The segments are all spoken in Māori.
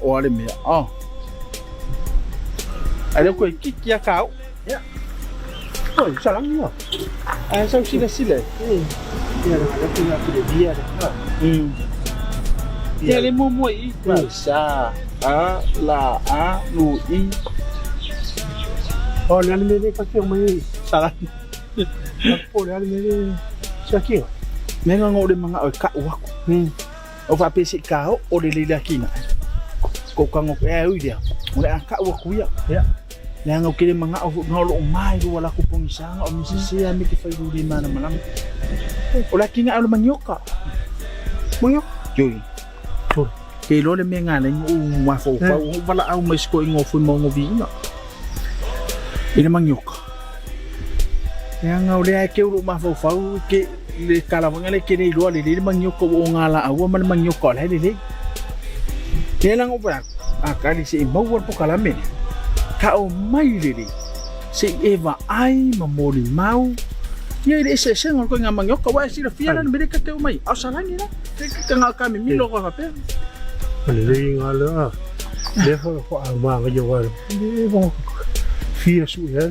Olha mesmo, ó. Aí eu coisa que a cal. Ya. Oh, salangnya. Saya sila. Ya, ada punya dia. Ya le momo I sa a la a lu I. Oh, nan mene pakai mai salah. Oh, nan mene sakit. Menga ngode mga ka wako. O fa pesi ka o le le kina. Ko kango ui dia. Mulai angkat wako ya. Ya. Yang okay mga ngolo mai wala ko pong isang o misisiya mi ki faidu di mana malang. Wala kinga ano manyoka. Mangyok. Joy. Kay lo le menga na yung mafo pa wala ang mais ko ingofun mo ngovina. Ina manyoka. Yang ule ay ke ru mafo fa ke le kala ngale ke ni lo le manyoka o ngala awa man manyoka la le. Kelang upa akali si imawar po kalamin. Kau mai lili si Eva ai mamoli mau ya ide se ngol ko ngamang yok wa si fia na bede ka teu mai asalangi na ka nga kami milo ko pa Malili ngala defa ko ama nga jowa de bon fia su ya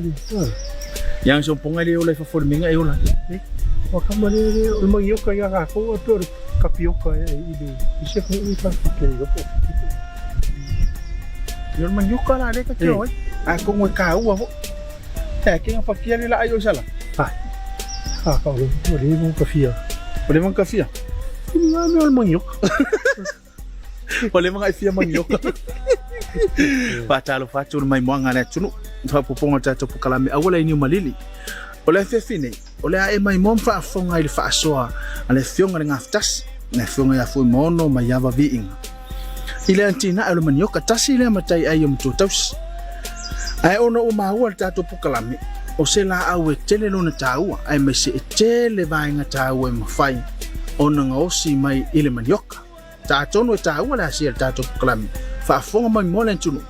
yang sumpung ali ulai fa forminga ay ulan wa kamali ulmang yok ya ka ko to kapioka ya ide ise ko ita ke go po Yon manyoka la de ka teu ai ako ngoi kau wa que nga pakia nila ayo sala kau boleh mong kafia boleh mang kafia ini nga mangyok boleh mang ifia manyoka Patalo fatu mai mwanga na tunu fa poponga tato pukalame awala ini malili ole fefine ole ai mai momfa fonga ile fa soa ale fionga nga aftas na fionga ya fu mono mai yava viing ile antina ale manyoka tasi ile matai ayo mtotaus ai ono umaua tato pukalame o se la awe tele lona taua ai mai se tele vainga taua mafai ona ngosi mai ile manyoka tato no taua la se tato pukalame fa fonga mai molen tunu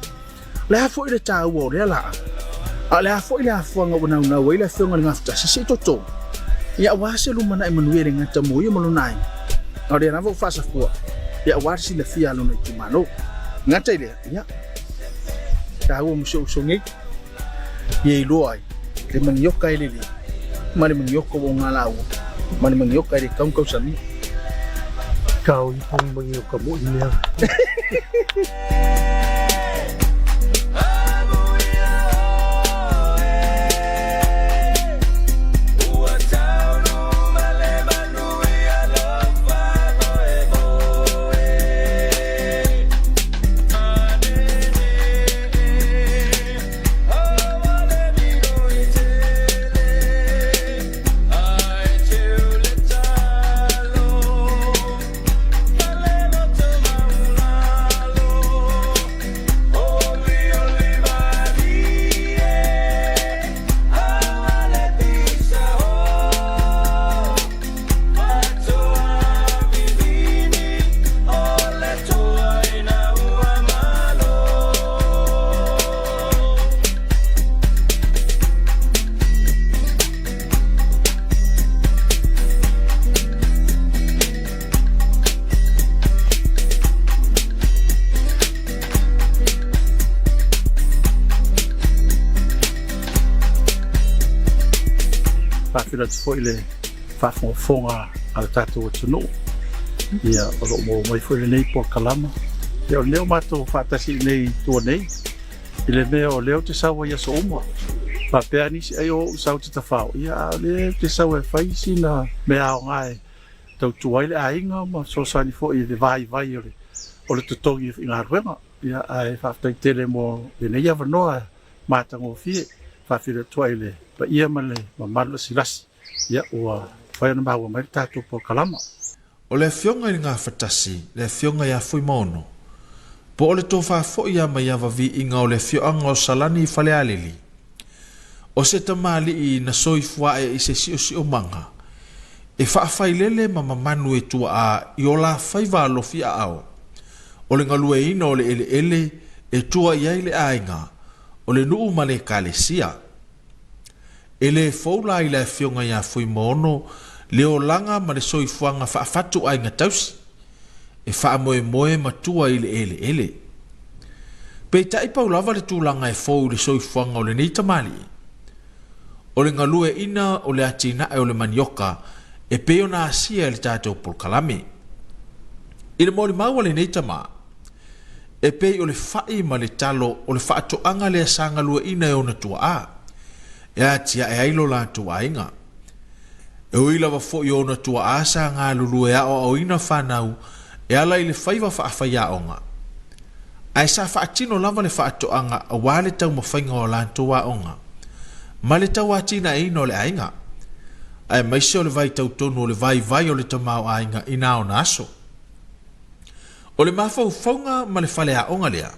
la fo ile taua le la ala fo ile fonga bona na wele fonga ngafta se toto ya wase lumana emanuele ngata moyo malunai ore na vo fasa fo ya wasi le fia lona tumano ngata ile ya tahu musuh sungai, ye luai, le mengyok kay lili, mali mengyok ko wong ngalaw, mali mengyok kay kau sami, kau ipong mengyok kamu ini. Fila foi le fa fonga al tatu tunu ia o mo mai foi le nei por kalama Leo leo mato fatasi nei tua nei. Ile meo leo te sawa ia so uma. Pa pea nisi ai o sau te tawhao. Ia leo te sawa e whaisi na mea o ngai. Tau tuaile a inga ma so sani fo i le vai ole. Ole tutongi i ngā ruenga. Ia ai whaftai tele mo le nei awa noa mātango fie. Whawhira tuaile. Pa ia male ma marla silasi. Ia ua whaiana maua mai tātou po kalama. O le fionga i ngā whatasi, le fionga ia fui mono. Po o le tō whafo ia mai awa vi inga o le fioanga o salani i whale alili. O se tamali i na soifua e i se si o manga. E whaafai ma mamanu e tua a i o la whaiva alofi a ao. O le ngalue ina o le ele e tua iai le ainga. O le nuu ma le kalesia. E le foula i le fionga ia fui mono le o langa ma le soifuanga whaafatu ai ngatausi. E wha moe matua i le ele. Pei tai paulava le tūlanga e fōu le soifuanga o le nei tamali. O le ngalue ina o le atina e o le manioka e peo na asia le tātou polkalame. I le mori maua le nei tama. E pei o le whai ma le talo o le whaatoanga le asa ngalue ina e o na tua a. E atia e ailo la tua inga. E uila wa fo i o na tua asa ngā lulu e ao au ina whanau e ala i le whaiva whaafaya onga. Ai sa whaatino lava le whaatoanga a wale tau mawhainga o la tua onga. Ma le tau atina e ina o le ainga. Ai maise o le vai tau tonu o le vai o le tamau ainga ina o na aso. O le mawhau whaunga ma le whale a onga lea.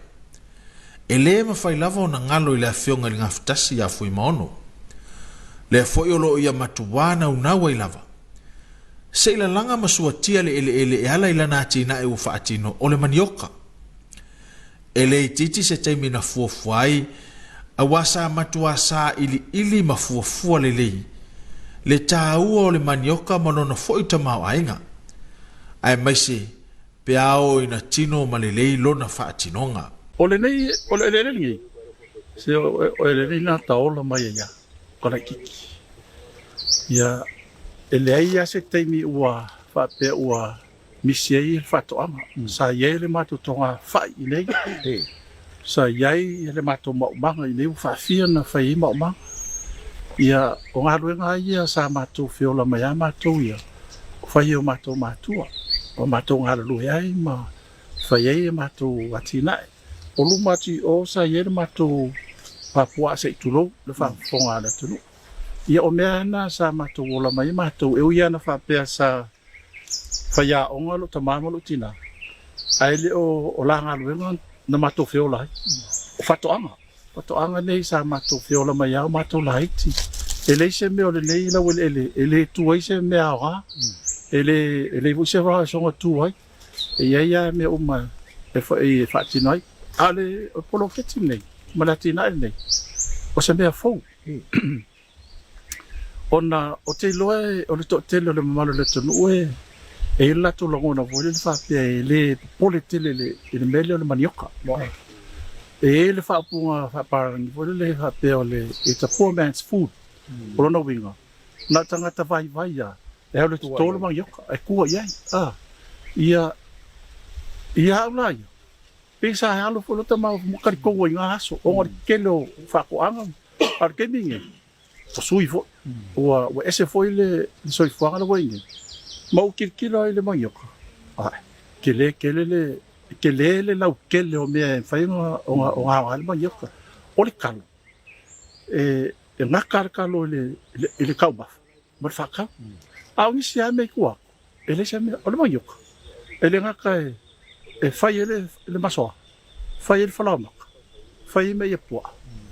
E le mawhai lava o na ngalo i le awhionga li ngā whatasi a fui maono. Le foi o lo ia matuana unawa i lava. Se ila langa masua tia le ele e ala ila nati na e ufaatino o le manioka. Ele i titi se teimi na fuafuai a wasa matua sa ili mafuafua le lei. Le tāua o le manioka manona foi tamau ainga. Ai maise pe ao ina tino ma le lei lona faatinonga. O le nei, o le ngi. Se o le nei na taola mai ia. Kona kiki. Ia, ele ai se teimi ua whapea ua misiei whatoanga. Sa iei le mātou tonga whai i nei. Sa iei le mātou maumanga i nei whawhia na whai i maumanga. Ia, o ngā ruenga ia sa mātou whiola mai a mātou ia. Whai o mātou mātua. O mātou ngā rui ai ma whai ei mātou atinae. O lumati o sa iei le mātou papua se tulo le fa fonga le tulu ia o mea na sa mato ola mai mato e ia na fa pe sa fa ya onga lo tamama lo tina ai le o la nga lo na mato feola fa to anga nei sa mato feola mai ya mato lai ti ele se me o le nei la ele tu ai se me a ele vo se va so tu ai e ia me o ma e fa tinai ale o polo fetine malatina nei o se mea fou ona o te loe o le to tele le mamalo le tonu e la to longo na vole le fa pe le pole tele le mele o le manioka e le fa punga fa par ni vole le fa pe o le it's a poor man's food o no winga na tanga ta vai ya e o le to le manioka e kua ia lai pesa halo fo lota ma mukari ko nga aso o ngor kelo fa ko anga ar ke minge o sui fo o ese foi le soi fo ala wai ma o kirkilo ile manioka kele le la kele o me fa o ala manioka o le kalo e na kalo le kauba ma fa ka a ni sia me ko ele se me o le manioka ele ngaka e fai le masoa, fai le whalamak, fai me ia pua,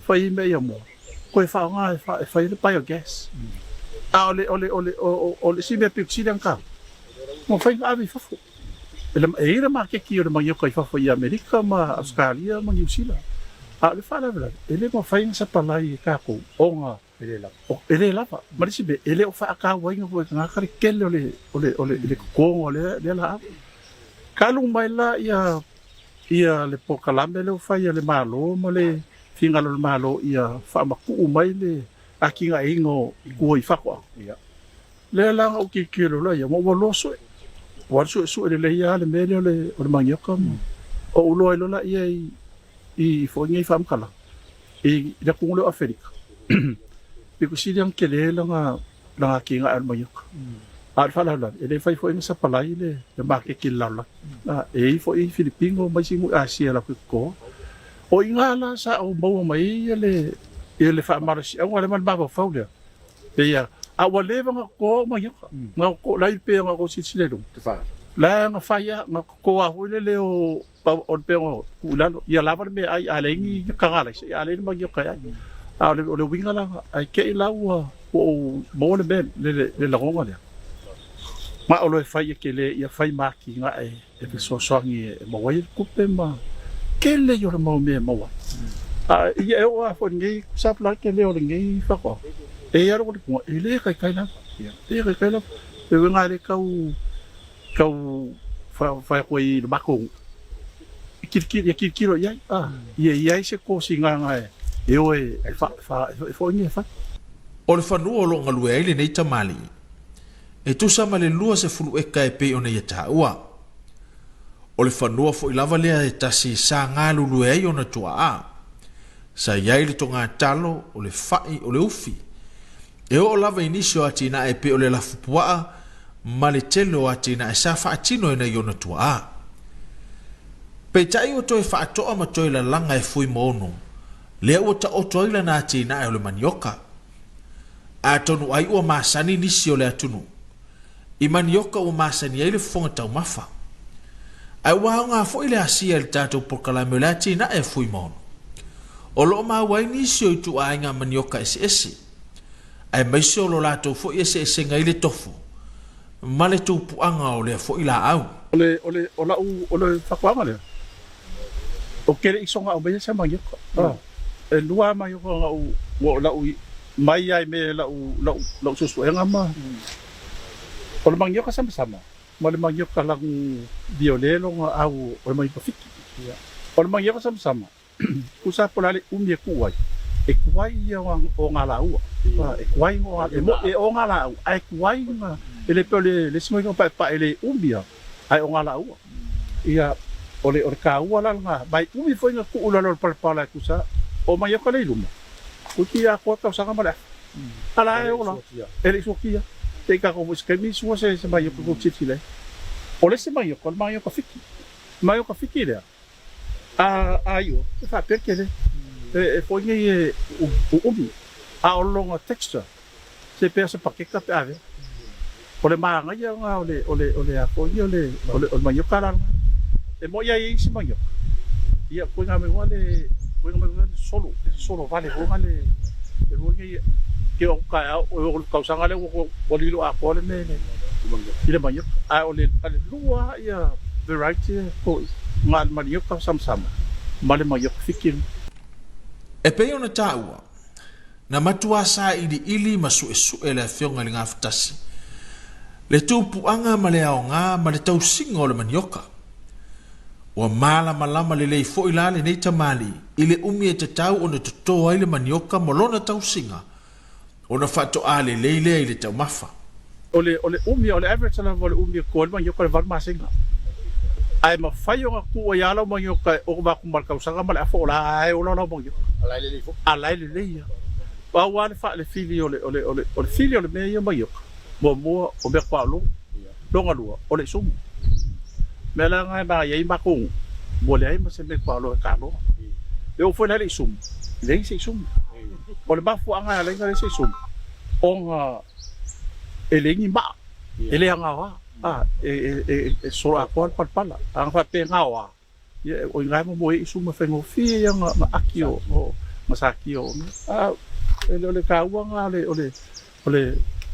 fai me ia mua. Koe whao ngā e fai le biogas. Ole si mea piuksiri ang kao. Mo fai ngā awi whafo. E ira mā keki o le manioka i whafo i Amerika, ma Australia, ma New Zealand. Le whaala ele mo fai ngā sapalai i kako o ngā ele lava. Marisi be, ele o whaaka wainga koe ngā kare kele le kukongo le la awa. Kalung mai la ia le pokalame le fai le malo mo le fingalo le malo ia fa maku mai le akinga ingo ko i fako ia le la o ki kilo la ia mo loso wa su le ia le medio le o manioka o ulo ai lola ia i fo ngai fam kala i da kungulo Afrika piku sidiang kele langa kinga al mayuk al fala la ele fai fo sa palai le ba ke kilala e fo i Filipino mai simu Asia la ko o ingala sa o mau mai ele fa marasi o le mal ba fa le ia a wale nga ko mayuk nga ko lai pe nga ko sisilelo la nga faya nga ko a hule o on pe o ulalo ia lava me ai alengi kangala ia alengi magyo kaya o le winga la ai ke la o mo le ben le la ronga le ma o le faya ke le ia fai maki nga e so ngi mo wai ku pe ma ke le yo mo me mo ia o a fo ngi sa pla ke le o ngi fa ko e ia ro ko ele kai la e kai la pe nga le kau fa ko i bakong kirkiro ia ia se ko singa nga e o fa ni fa o le fanua o longa lue ai le nei tamali e tusa ma le lua se fulu eka e pe ona ia taua o le fanua fo i lava lea e tasi sa ngā lue ai ona tua a sa iai le tonga talo o le fai o le ufi e o lava inisio atina e pe o le lafupua ma le telo atina e sa faatino e na iona tua a pe tai o toi faatoa ma toi la langa e fui mono lea ua ta oto ila na atina e o le manioka a tonu ai ua masani nisi o le atunu i manioka ua masani ai le fonga tau mafa ai ua ngā fo i le asia le tātou porkalame o le atina e fui mono o loo mawai nisi o i tu ainga manioka ese ai maise o lo latou fo i ese ngai le tofu ma le tupuanga o le fo i la au o le whakuanga le o kere i songa o mea sa manioka e lua manioka nga o lau mai ai me lau susu e ngama o le manioka sama-sama ma le manioka lang violelo nga au o le manioka fiki o le manioka sama-sama kusa pola le umie kuwai e kuwai ia o ngā laua e kuwai o ngā lau ai kuwai nga ele pe le simo ko pa ele umia ai o ngala u ia ole ka u ala nga bai umi foi nga ku ulalo pala ku sa o mai ko le luma ku tia ko ka sa ngala ala e ola ele sokia te ka ko ke mi so se mai ko chile ole se mai ko fiki le ayo fa perché e foi nga umi a o longa texture se pensa pa ke ka ave o le maanga ia nga o le ako ia o le manioka la e mo ia i si manioka ia ko nga me wale solo vale ho nga le mo ia ke o ka usanga le o lilo ako le me ile manioka a o le lua ia variety ko nga manioka sama ma le manioka fikir e pe ona taua na matua sa ili masu e le fionga le ngaftasi le tupuanga ma le aonga ma le tausinga o le manioka ua malama le lei fo ila le nei tamali i le umi e te tau o na totoa ai le manioka ma lona tausinga o na whatoa le leilea i le tau mafa o le umi o le average ala o le umi ko le manioka le varmasinga ai ma fai o nga kua iala o manioka o waku malkausanga ma le afo o la ai o la manioka alai le leia wa wale fa le fili o le fili o le mea manioka mo o be kwa longa lua o le sumu me la ngai ba ye makung mo le ai ma se me kwa lo ka lo e o foi le sumu le se sumu o le ba fu anga le ngai se sumu o nga ele ngi ma ele anga wa e so a kwa pala anga fa pe nga wa ye o ngai mo e sumu fe ngo fi nga ma akio o masakio ele le ka wa nga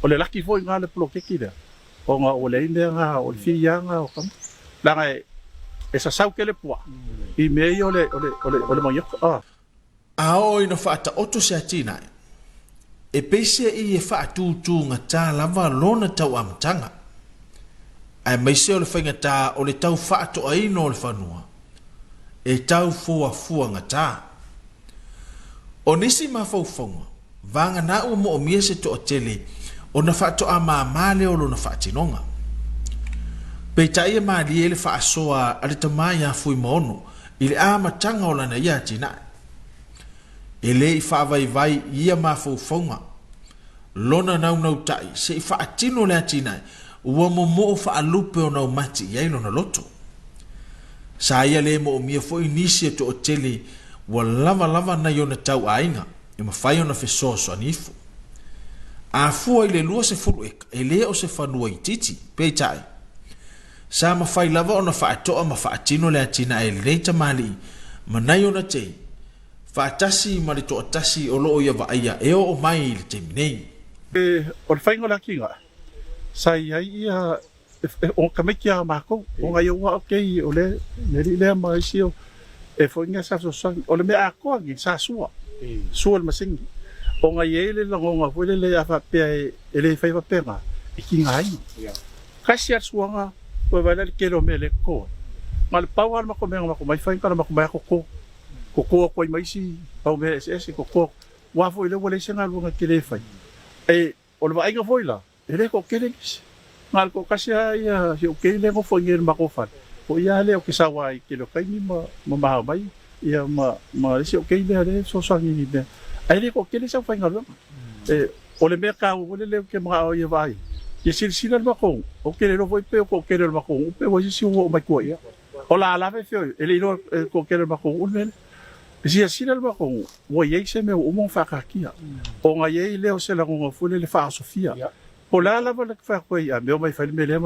o le laki foi nga le ploke kida o nga o le inde nga o le fiya nga o kam la nga e sa sau ke le poa i me o le manioka o ina fata oto se atina e pese i e fatu tu nga ta lava lona tau amtanga ai mai se o le fainga ta o le tau fato ai no le fanua e tau fua nga ta o nisi mafaufonga vanga na o mo o mie se to o tele o na fato a mamale o lo na fatinonga pe tai e mali ele fa soa ale tamai a fui mono ile a matanga o lana ia tina ele I fa vai ia ma fo fonga lona nau tai se I fa atino le tina ua mo fa alupe o nau mati ia lona loto sa ia le mo mia fo inisi to oteli wa lava na yona tau ainga e ma fai ona feso so anifu a fu ile lua se fulu ek ele o se fanua I titi pe tai sa ma fai lava ona fa to ma fa atino le atina e le tamali manai ona te fa atasi ma le to atasi o lo ia va ia e o mai le te nei o le whaingo la kinga sai ai ia o kamekia mako o ngai o okay o le le mai sio e foi nga sa so o le me ako ngi sa sua le masingi o ngai ele la ngonga foi le afa pe ele fai va pega I kinga ai kasi ar suanga po va le kelo me le ko mal pawal ma ko mai fai kana ma ko mai ko mai si au me ese ko wa foi le wole senga lunga kele fai e o le vai nga foi la ele ko kele ngal ko kasi ia si o kele ko foi ngir ma ko fa o ia le o kisawa I kelo kai ni ma mai ia ma si o kele le so so ni ne ai le ko kele sa fai ngalo e o le mercado o le ke ma o ia vai ye silsila ma ko o kele lo foi pe ko kele ma ko pe o si o mai ko ia o la fe fio ele no ko kele ma ko un men si asina le ko o ye se me o mo fa ka kia o nga ye le o se la ngo fu le fa sofia o la le fa ko ia me o mai fa me le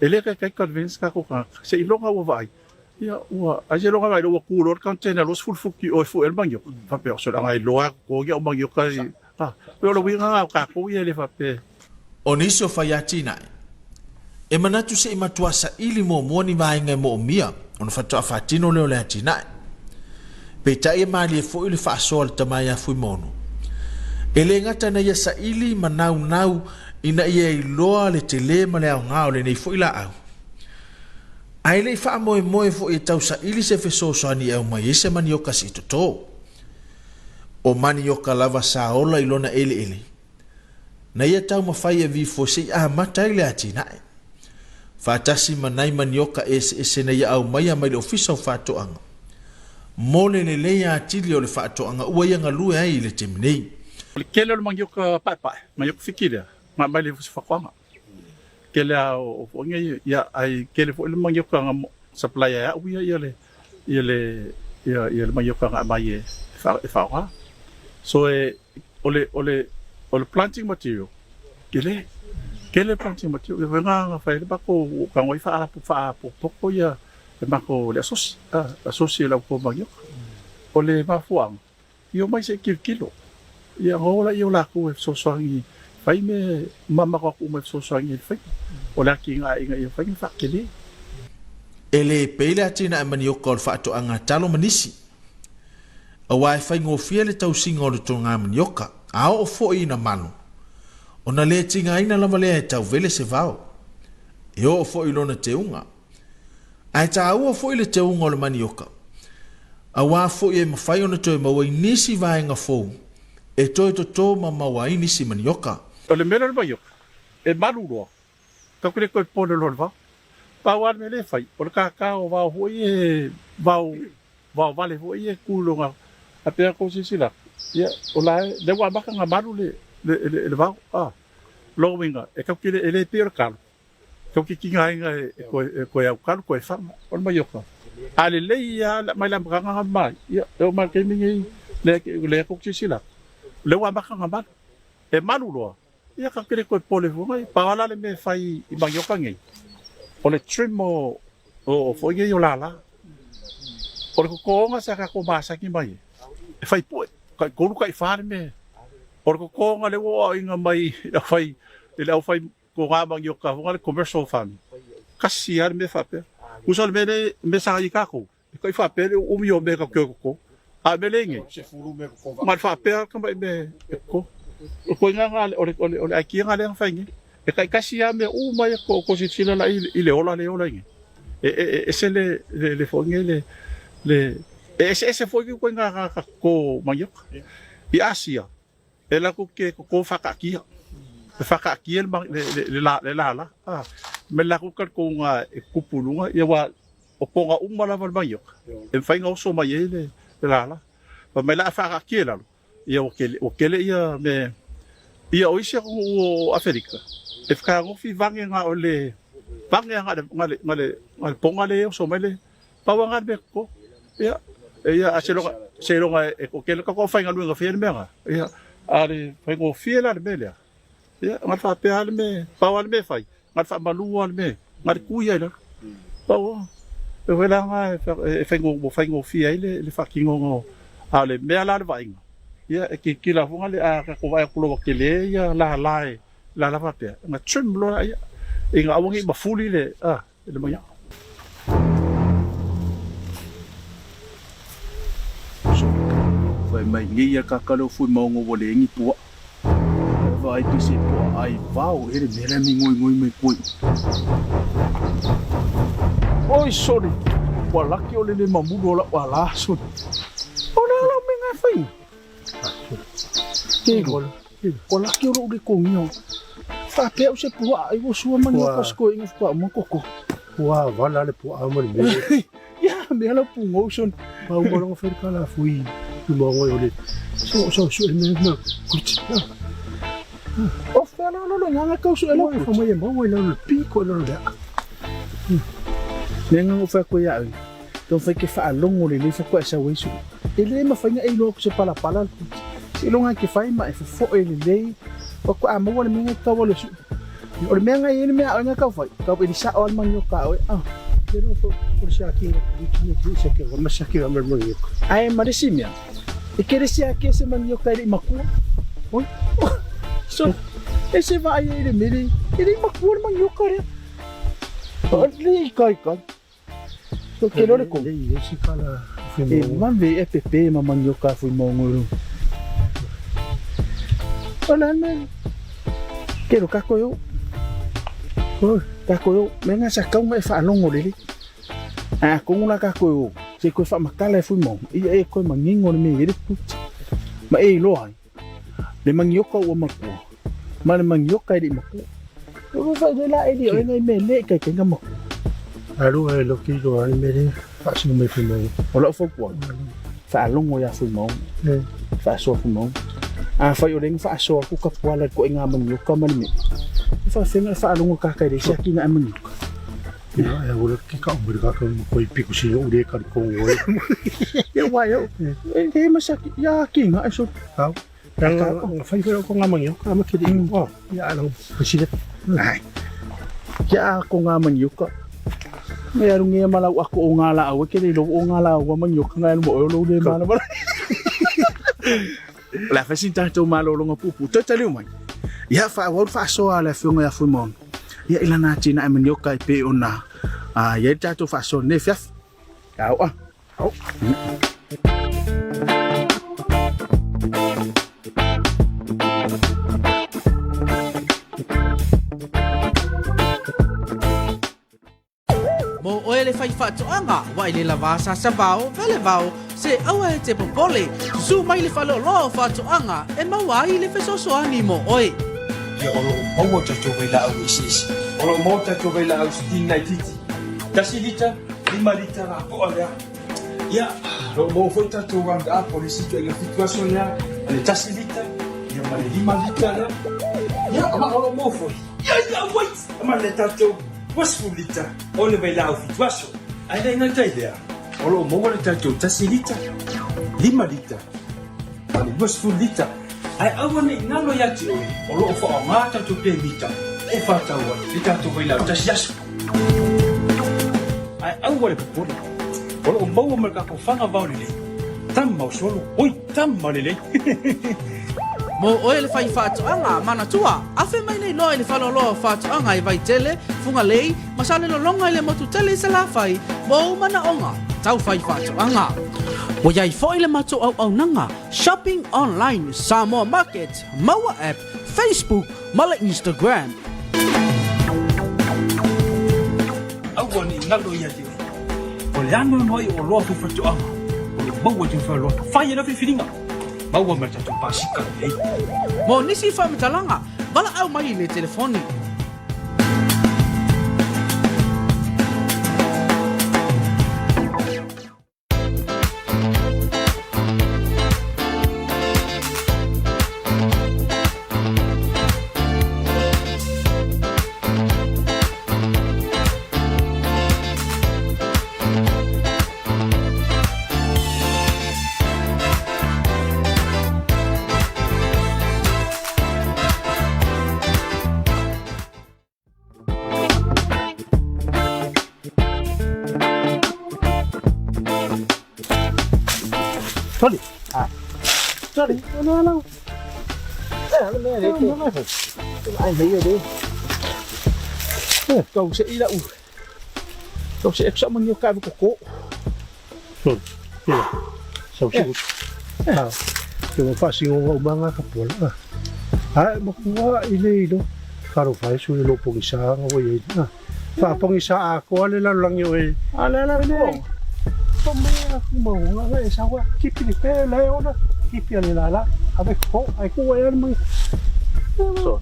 ele ka convince ka ko se I longa o vai ia o a je longa vai o ku lo container los full fuki o fu el bangio fa pe o se la ngai lo ko ge o bangio ka pe o lo winga ka ko ia le fa pe o niso fa ya tina e manatu se matuasa ili mo moni vai ngai mo mia on fa to fa tino le tina pe tai mali fo ile fa sol tamai a fui mono ele ngata na ia sa ili manau ina ia I loa le tele ma le au ngao le nei fo ila au ai le fa moe fo I tau sa ili se fe so ani au mai ese mani oka si toto o mani oka lava sa ola I lona ele na ia tau ma fai vi fo se a matai le atina fa tasi manai mani oka ese na ia au mai le ofisa fa to anga mole le ya tili o le fa to anga ua ia ngalu ai le temnei le kele le mangio ka pa mangio fikira ma mai le fa kwanga kele o nge ya ai kele fo le mangio ka supply ya u ia le mangio ka mai fa so o le planting material kele planting material venga fa le ba ko ka ngoi fa po ya ma ko le asosi la ko magyo o le mafuang io mai se kilo ia ngola io la ko so soangi fai me mama ko me so soangi fai o la kinga ia fai fa kele ele pele atina mani o ko fa to anga talo manisi a wai fai ngo fiele tau singo le to nga mani oka a o fo ina manu ona le tinga ina la male tau vele se vao e o fo ilona te unga ai ta ua fo ile te unga o le manioka. A wā fo i e mawhai ona toi maua I nisi vaenga fo. E toi to tō ma maua I nisi manioka. O le mera le manioka. E maru roa. Ka kure koe pōne lor wā. Pāwān me le whai. O le kākao wā hoi e wāu vale hoi e kūlonga. A pēr ko sisila. Ia, o la le wā maka ngā maru le wāu. Lowinga. E ka kire ele pēr kālu. Kau ki ngai ngai koe au karu koe whama, o mai oka. Ale lei ia mai la mkanga mai, ia o mai ke mingi le kukti sila. Le wa makanga mai, e manu loa. Ia ka kere koe pole fungai, paala le me fai I mai oka ngai. O le trim o foi ngai o lala. O le kukonga sa ka ko masaki mai. E fai poe, kai koru kai whare me. O le kukonga le wa inga mai, fai, le au fai ko nga bang yo ka ngale commercial farm kasi ar me fape usal me sa yi ka ko fa pe o mi o me ka ko a me lenge mal fape ka me ko nga o le aki nga le fa ngi e kai kasi ya me o mai ko si sila la ile ola ngi ese le fo ngi le ese fo ko nga ko mayok I Asia ela ko ke ko fa ka ki le la me la ko nga e kupulunga ia wa o ponga umala va mai e fai nga so mai ele la pa me la fa ka la ia o kele ia me ia o isia o Afrika e fa ngo fi vange nga ole vange nga ponga le so mai le pa nga be ko ia se longa e ko kele ka ko fai nga lu nga fi me nga ia ale fai ngo fi la me le ia nga fa pe ale me pa wal me fai nga fa malu wal me nga kuia la pa e wela nga e fai ngo fi ele le fa kingo ngo ale me ala le vai ia e ki la funga le a ko vai ko lo ke le ia la fa pe nga trim lo ia e nga awongi ma fuli le le mai vai mai ngia ka kalo fu mo ngo wo le ngi pu vai pi se pu ai vau ele mera mi ngoi mai pui oi sorry wala ki ole le mamudo la wala so ona la me nga fai ke gol wala ki ole le kongio fa pe o se pu ai wo su man yo kasko inga fa mo koko wa wala le pu a mo le ya me la pu ngo son pa o mo fer kala fui tu mo ole so me no kuchi o fa lo nga ka so ela fa mo ye mo le pico lo le nenga o fa ko ya don fa ke fa longo le fa ko sa wesu ele ma fa nga e lo se pala se longa ke fa ma e fo ele le o ko amo wala minga ka wala su o me nga ele me nga ka fa ka pe sa o man yo ka o pero por si aquí ni se que vamos aquí a ver muy ai ma de simia e que se aquí se man yo ka de maku o so ese va ai ele me ele maku man yo ka o le kai so que lo le ko esse cara e man ve e pepe ma man yo ka fu mo ngoro hola men quiero casco yo menga sa ka un e fa longo le con una casco yo se ko fa makala fu mo e ko mangingo le me ele puti ma e lo ai le man yo ka o mako ma le man yo ka di mako o fa de la e di o ngai me le ka ke ngamo alo e lo ki do ani me fa si me fu mo o lo fo ko fa longo ya fu mo fa so fu mo fa yo ding fa so ku ka pala ko nga man yo ka man mi fa fenga fa longo ka ka de sia ki na man ya e o ki ka mo ka ko i piku si o de ka ko o ya wa yo e ma sa ya ki nga so ka fa ko nga man yo ka ma ki ding wa ya lang si de ai ya ko nga man yo ka me aru nge mala ako o nga la o ke le lo o nga la o man yo ka nga mo o lo de mala mala la facilità to malo longa pupu totally mai ya fa wa fa so ala funga ya fumon ya ilana china men yo kai pe ona ya ta to fa so ne fiaf au mo oele fai fatoanga wa ile lava sa sabao vele vao se awa te popole su mai le falo lo fatoanga e mawa ile feso so animo oi ya olo mo ta to vela au sis olo mo ta to vela au stina titi tasilita limalita ra po ala ya lo mo foi ta to wanga polisi to la situation ya le tasilita ya mali limalita ya ama olo mo foi ya wait ama le ta to was fulita ole vai la situação ainda não tem ideia olo mo wala tato tasilita limalita ali was fulita ai awani ngalo yati olo fo mata to pemita e fata wa tato vai la tasias ai awale por olo mo marka ko fanga vaulile tam mau solo oi tam malile mo oele fai fatoanga mana tua afe mai nei lo ile falo lo fatoanga i vai tele funga lei masale lo longa ile motu tele sala fai mo mana onga tau fai fatoanga o yai fo ile mato au nanga shopping online Samoa Market Maua app Facebook mala Instagram awani ngalo yati o lano noi o lo fatoanga o mo te fa lo fai na filinga bawa mata tu pasika le mo nisi fa mitalanga bala au mai le telefoni Sorry. Sorry. Ano. Ano ai thấy rồi đi. Kau sẽ ila u. Kau sẽ eksa manyo ka ko. Sao Yung fasing ng mga kapwa. Makuha ilay do. Karo fa su lo pong isa nga way na. Fa pong isa ako alala lang yo eh. Alala mo. Pamaya mo nga isa wa kipi pe la yo na. Kipi alala. Abe ko ay ko yan mang. So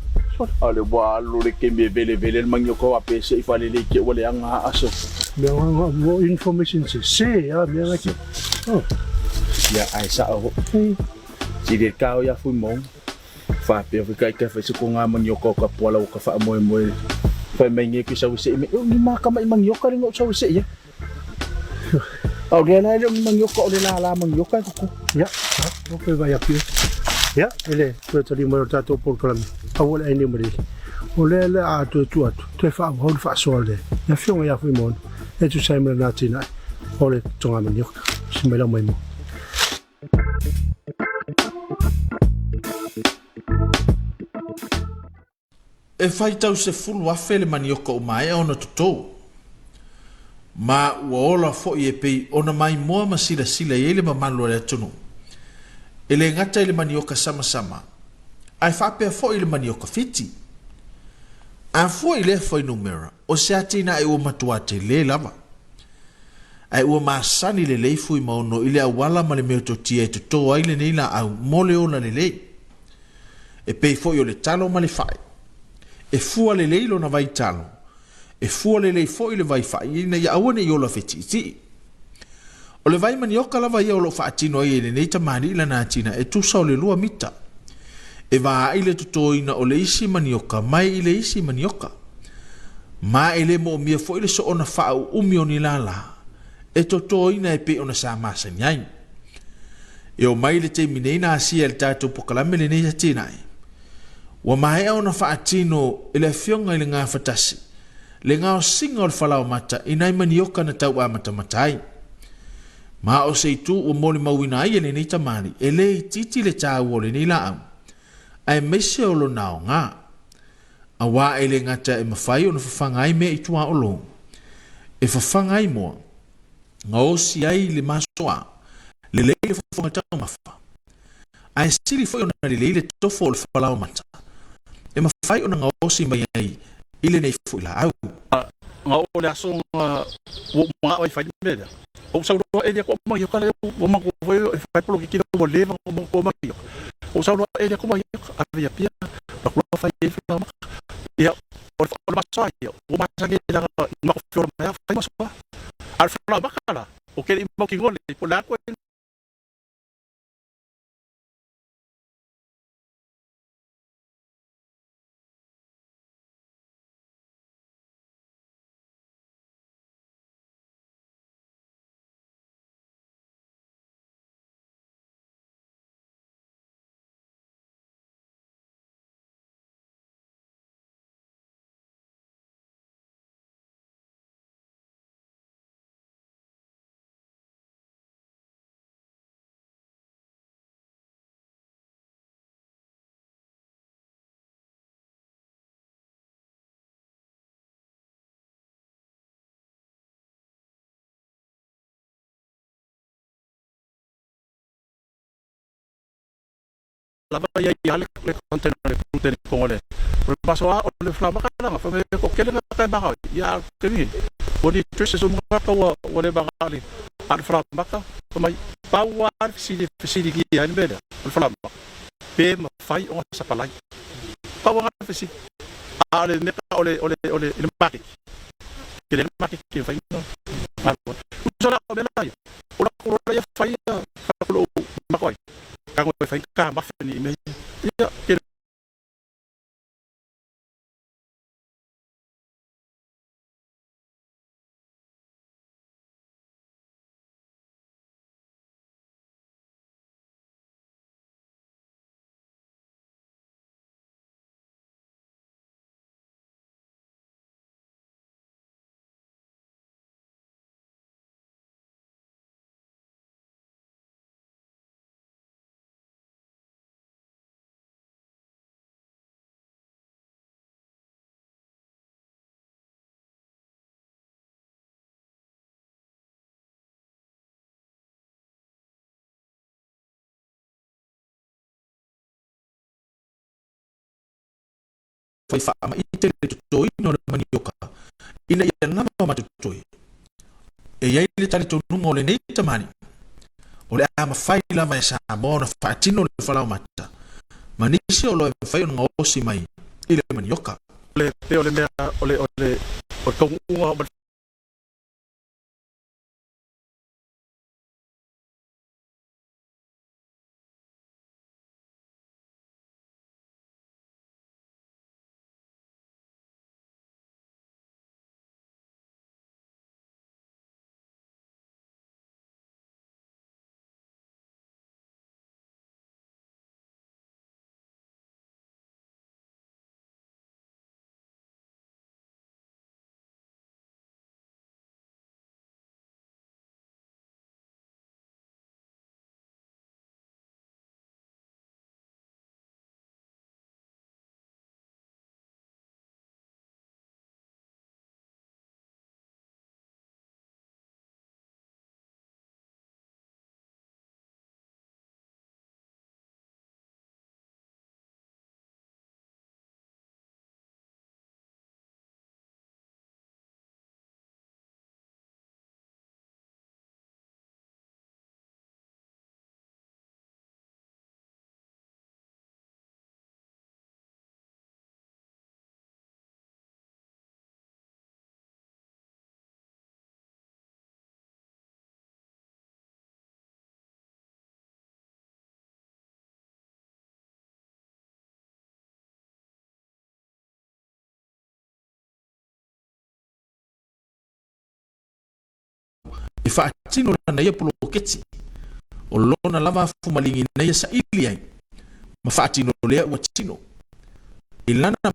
ale wa lo le kembe bele manyo ko ape se ifalele ke wala ang aso. Mga information si ya mga ki. Oh. Ya ai sa o. Si de kao ya fu mong. Fa pe kai ka fa se ko nga manyo ko ka pola ka fa mo fa mengi ki sa wisi me ni maka mai manyo ka ringo sa wisi ya. Oh dia na yung manyo ko de la manyo ka ko. Ya. Okay ba ya pi. Ya, ele puedo tadi mo tato por klam. Awal ai ni mari. Ole la atu te fa hol fa solde. Ya fiong ya fu mon. E tu sai me na tina. Ole tonga manyo. Simela mo mo. E fai tau se fulu afe le manioka o mai ona tutou. Ma ua ola fo i e pei ona mai moa masila sila i ele mamalo le atunu. E le ngata i le manioka sama. Ai whapea fo i le manioka fiti. A fo i le fo i numera o se atina e ua matua te le lava. Ai ua maasani le leifu i maono i le awala ma le meo totia e tutou ai le neila au mole ona le lei. E pei fo i o le talo ma le fai. E fua le leilo na vai talo. E fua le lei fo i le vai fai ina ia awane i ola fetiti. O le vai manioka lava ia o lo faatino i le neita mani ila na atina e tusa o le lua mita. E va i le tutoina o le isi manioka mai i le isi manioka. Ma e le mo mia fo i le so ona faa umi o ni lala. E tutoina e pe ona sa masa nyai. E o mai le te mineina asia le tato pokalame le neita tinai. Wa mai ona faatino ile fionga ile nga fatasi. Le nga o singa o falao mata inai manioka na tau amata matai. Ma o seitu o moli mawina ai ele ni tamari. Ele titi le tau o le ni laam. Ai mese o lo nao nga. A wa ele ngata e mawhai o na fafangai me i tua o lo. E fafangai moa. Nga o si ai le masoa. Le leile fafangai tau mafa. Ai sili foi o na le leile tofo o le falao mata. E mawhai o na ngaosi mai ai ile nei fui la au. Nga o le aso o mga o fai meda. O sa ro e ko ma yo kala o ma ko foi fai polo ki no leva o ko ma yo. O sa ro e ko ma yo avia pia. Ba ko fai e fa ma. Ya o ma sa yo. O ma sa ke la ma ko fior ma fai ma sa. Al fa ba kala. O ke mo ki gol po la ko lava ia i ale le container kongole. O paso a o le flama kana fa me ko kele na ka ba ya ke ni. O di tres so mo ka o le ba ali. Al flama ka ko mai pa wa fisi ki ya ni beda. Al flama. Pe ma fai o sa palai. Pa wa fisi. Ale me ka ole le maki. Ke le maki ke fai no. Ma ko. Usa la o le lai. O la ko ya fai fa ko ma ko. Kalau saya kah bahasa ni, ya fai whaama I te le tutoi no le manioka. Ina ia ngama ma tutoi. E iai le tali tonunga o le nei tamani. O le ama whai lama e Samoa na whaatino le whalau mata. Manisi o loe whai o nga osi mai I le manioka. Ole mea, ole kaunga o I whaatino na ia polo keti. O lona lava fumalingi na ia sa ili ai. Ma whaatino lea ua tino. I lana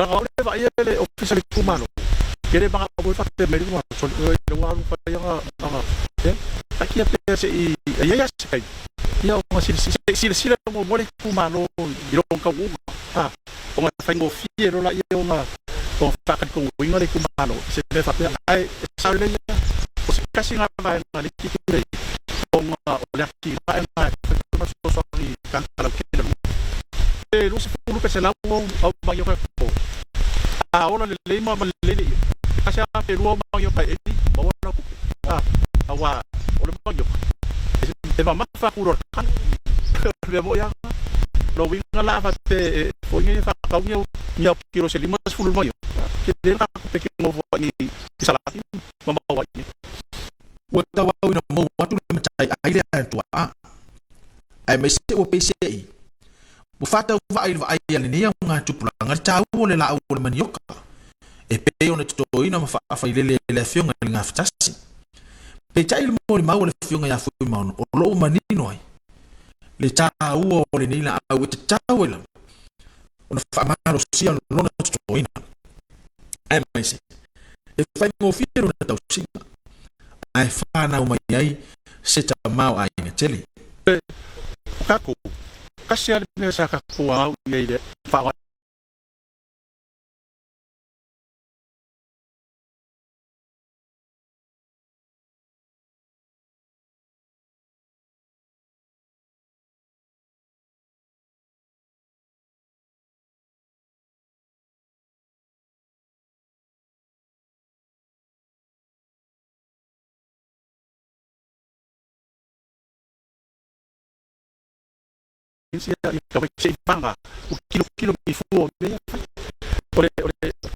Ole va ia le official kumano. Kere banga o fa te meri mo so le wa fa ia nga aki a se ia se kai. Ia o si mo mole kumano I ro ka u. O nga fa ngo fie ro la ia o nga o fa ka ko winga le kumano. Se le fa ai sa le ia. O se kasi nga ba nga le ki le. O nga o le ki ba nga ko so ni kan ka ke le. Lu se fu pe se la o ba yo ko. Ona le lima Malili. Kasi Peru mo yo pa edi. Bawala ko. Awa ole mo yo. E va ma fa kuro kan. Le mo ya. Lo winga la fa te o ngi fa ka ngi ni kilo se lima fulu mo yo. Ke de ka pe ke mo vo ni salati mama wa ni. wata wa ina mo watu le matai ai le tua. Ai me se o pese. Bu fata va ai ni nga tupulanga tau le la o le manioka. E pe ona to ina ma fa ile le fionga nga ftasi. Pe tai mo le mau le fionga ya fu mo o lo manino ai. Le tau o le nila au te tau le. Ona fa malo sia lona to ina. Ai mai se. E fa mo firo na tau singa. Ai fa na o mai ai se ta mau ai na tele. Kako kasi ali ne sa kako au ye de fa sia ka me se panga o kilo mi fu o le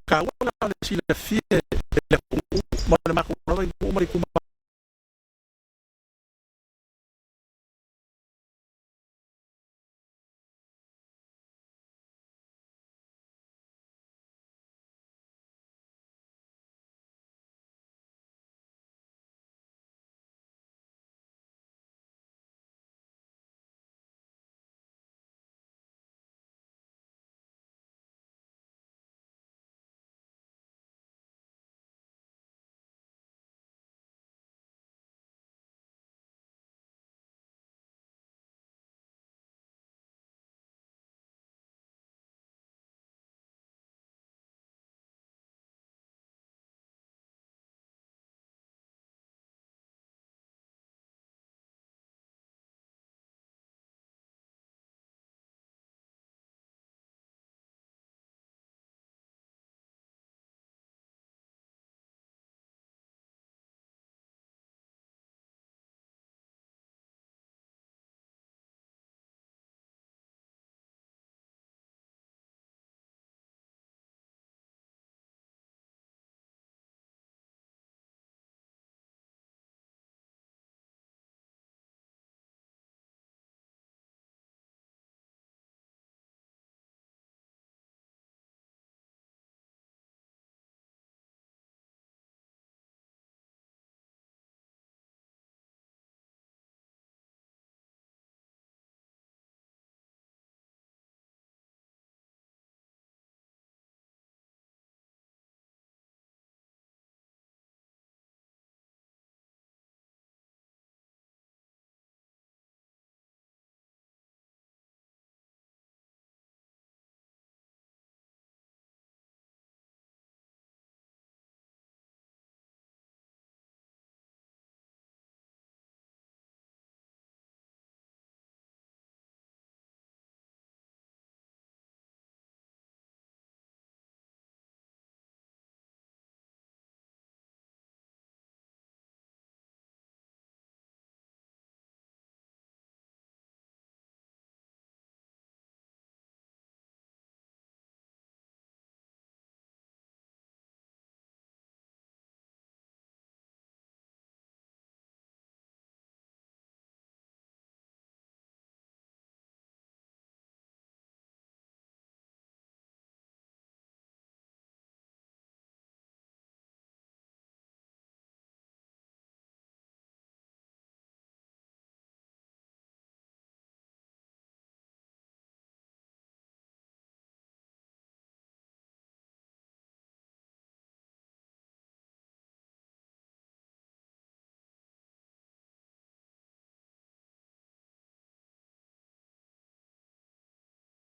ka wala le si le fie le ma ma ko no i mo ri ku